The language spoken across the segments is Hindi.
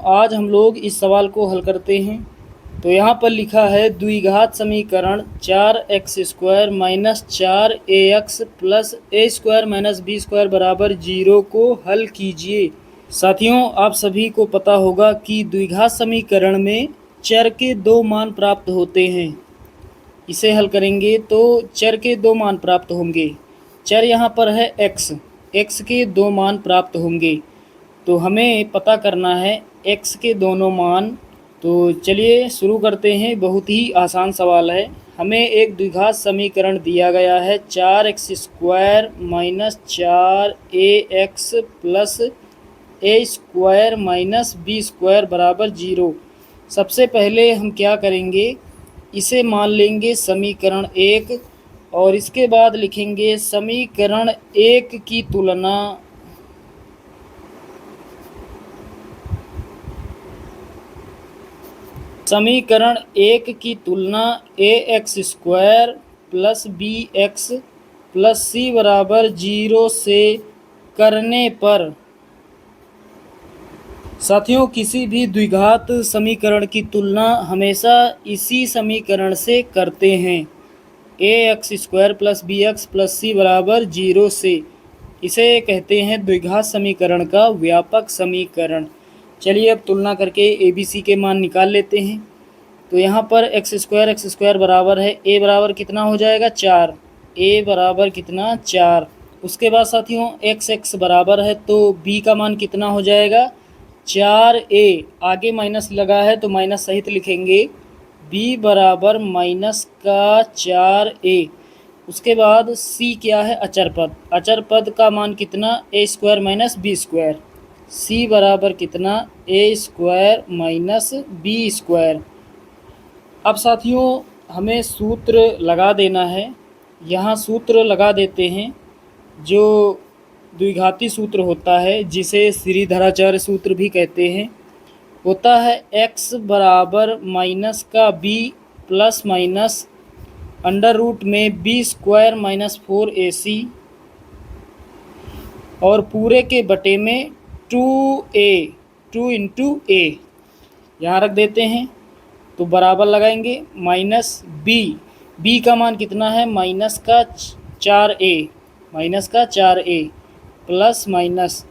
आज हम लोग इस सवाल को हल करते हैं। तो यहाँ पर लिखा है द्विघात समीकरण 4x² minus 4ax plus a² minus b² बराबर 0 को हल कीजिए। साथियों, आप सभी को पता होगा कि द्विघात समीकरण में चर के दो मान प्राप्त होते हैं। इसे हल करेंगे तो चर के दो मान प्राप्त होंगे। चर यहाँ पर है x के दो मान प्राप्त होंगे। तो हमें पता करना है x के दोनों मान। तो चलिए शुरू करते हैं। बहुत ही आसान सवाल है। हमें एक द्विघात समीकरण दिया गया है 4x² minus 4ax plus a² minus b² बराबर 0। सबसे पहले हम क्या करेंगे, इसे मान लेंगे समीकरण 1 और इसके बाद लिखेंगे समीकरण 1 की तुलना समीकरण 1 की तुलना ax² plus bx plus c बराबर 0 से करने पर, साथियों, किसी भी द्विघात समीकरण की तुलना हमेशा इसी समीकरण से करते हैं, ax² plus bx plus c बराबर 0 से। इसे कहते हैं द्विघात समीकरण का व्यापक समीकरण। चलिए अब तुलना करके ABC के मान निकाल लेते हैं। तो यहाँ पर x² बराबर है a बराबर कितना हो जाएगा 4, a बराबर कितना 4। उसके बाद साथियों x बराबर है तो b का मान कितना हो जाएगा 4a। आगे माइनस लगा है तो माइनस सहित लिखेंगे, b बराबर माइनस का 4a। उसके बाद c क्या है अचर पद का मान कितना a² माइनस b²। c बराबर कितना a² माइनस b²। अब साथियों हमें सूत्र लगा देना है। यहाँ सूत्र लगा देते हैं जो द्विघाती सूत्र होता है, जिसे श्रीधराचार्य सूत्र भी कहते हैं। होता है x बराबर माइनस का b plus minus under root में b² माइनस 4ac और पूरे के बटे में 2 इंटू a यहाँ रख देते हैं। तो बराबर लगाएंगे माइनस b का मान कितना है माइनस का 4a plus minus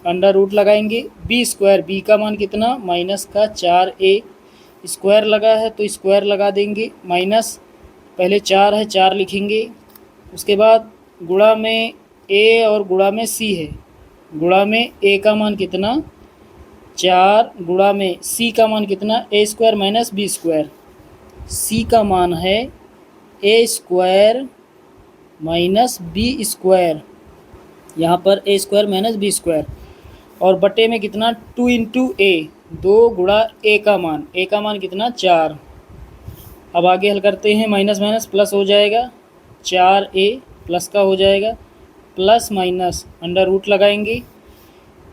under root लगाएंगे b² का मान कितना माइनस का 4a। स्क्वायर लगा है तो स्क्वायर लगा देंगे, माइनस पहले 4 है 4 लिखेंगे। उसके बाद गुणा में a और गुणा में c है। गुणा में a का मान कितना 4, गुणा में c का मान कितना a² माइनस b²। c का मान है a² माइनस b², यहाँ पर a² माइनस b²। और बटे में कितना 2 इंटू a, 2 गुणा a का मान कितना 4। अब आगे हल करते हैं। माइनस माइनस प्लस हो जाएगा, 4a प्लस का हो जाएगा, प्लस माइनस अंडर रूट लगाएंगे।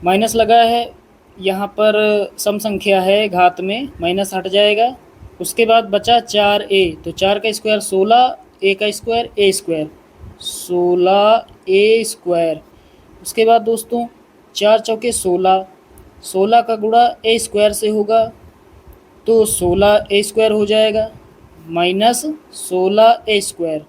माइनस लगा है, यहाँ पर सम संख्या है घात में, माइनस हट जाएगा। उसके बाद बचा 4a, तो 4 का स्क्वायर 16, a का स्क्वायर a², 16a²। उसके बाद दोस्तों 4 चौके 16, 16 का गुणा a² से होगा तो 16a² हो जाएगा, माइनस 16a²,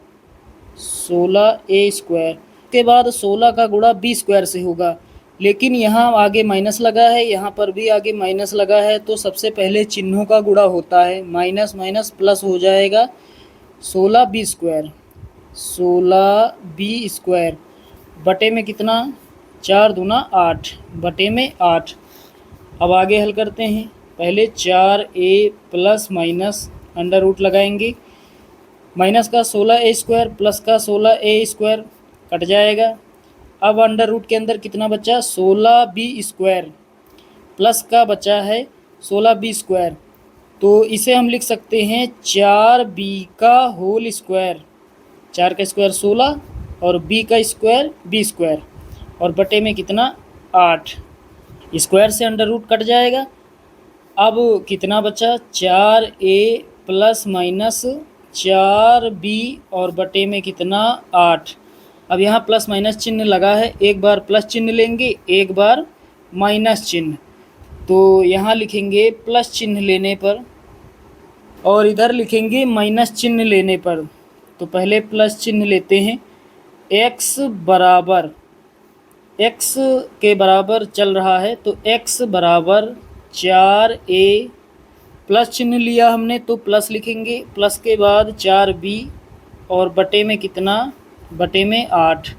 16a²। के बाद 16 का गुणा b² से होगा, लेकिन यहाँ आगे माइनस लगा है, यहाँ पर भी आगे माइनस लगा है, तो सबसे पहले चिन्हों का गुणा होता है। माइनस माइनस प्लस हो जाएगा 16b², 16b²। बटे में कितना 4 दूना 8, बटे में 8। अब आगे हल करते हैं। पहले 4a plus minus under root लगाएंगे। माइनस का 16a² प्लस का 16a² कट जाएगा। अब अंडर रूट के अंदर कितना बचा 16b² प्लस का बचा है 16b²। तो इसे हम लिख सकते हैं 4b का होल स्क्वायर। 4 का स्क्वायर 16 और b का स्क्वायर b², और बटे में कितना 8। स्क्वायर से अंडर रूट कट जाएगा। अब कितना बचा 4a प्लस माइनस 4b और बटे में कितना 8। अब यहाँ प्लस माइनस चिन्ह लगा है, एक बार प्लस चिन्ह लेंगे, एक बार माइनस चिन्ह। तो यहाँ लिखेंगे प्लस चिन्ह लेने पर और इधर लिखेंगे माइनस चिन्ह लेने पर। तो पहले प्लस चिन्ह लेते हैं। x बराबर, x के बराबर चल रहा है तो x बराबर 4a, प्लस चिन्ह लिया हमने तो प्लस लिखेंगे, प्लस के बाद 4b और बटे में कितना, बटे में 8।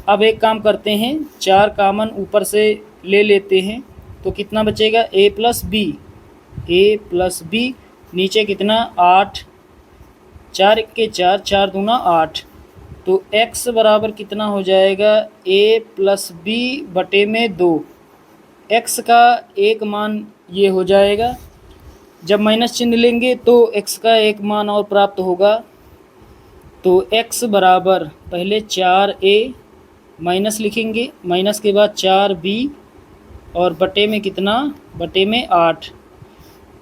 अब एक काम करते हैं, 4 कामन ऊपर से ले लेते हैं तो कितना बचेगा, a प्लस b, नीचे कितना 8, 4 के 4, 4 दूना 8। तो x बराबर कितना हो जाएगा, a प्लस b बटे में 2। x का एक मान ये हो जाएगा, जब माइनस चिन्ह लेंगे तो x का एक मान और प्राप्त होगा। तो x बराबर पहले 4a माइनस लिखेंगे, माइनस के बाद 4b और बटे में कितना, बटे में 8।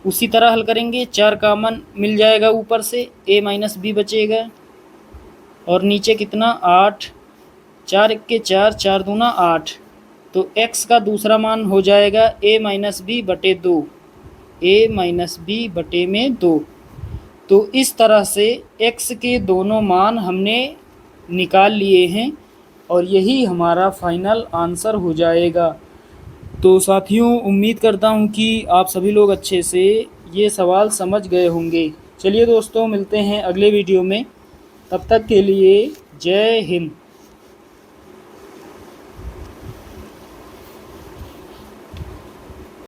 उसी तरह हल करेंगे, 4 कामन मिल जाएगा ऊपर से, a माइनस b बचेगा और नीचे कितना 8, 4 के 4, 4 दूना 8। तो x का दूसरा मान हो जाएगा a माइनस b बटे 2, a माइनस b बटे में 2। तो इस तरह से x के दोनों मान हमने निकाल लिए हैं और यही हमारा फाइनल आंसर हो जाएगा। तो साथियों, उम्मीद करता हूँ कि आप सभी लोग अच्छे से ये सवाल समझ गए होंगे। चलिए दोस्तों, मिलते हैं अगले वीडियो में, तब तक के लिए जय हिंद।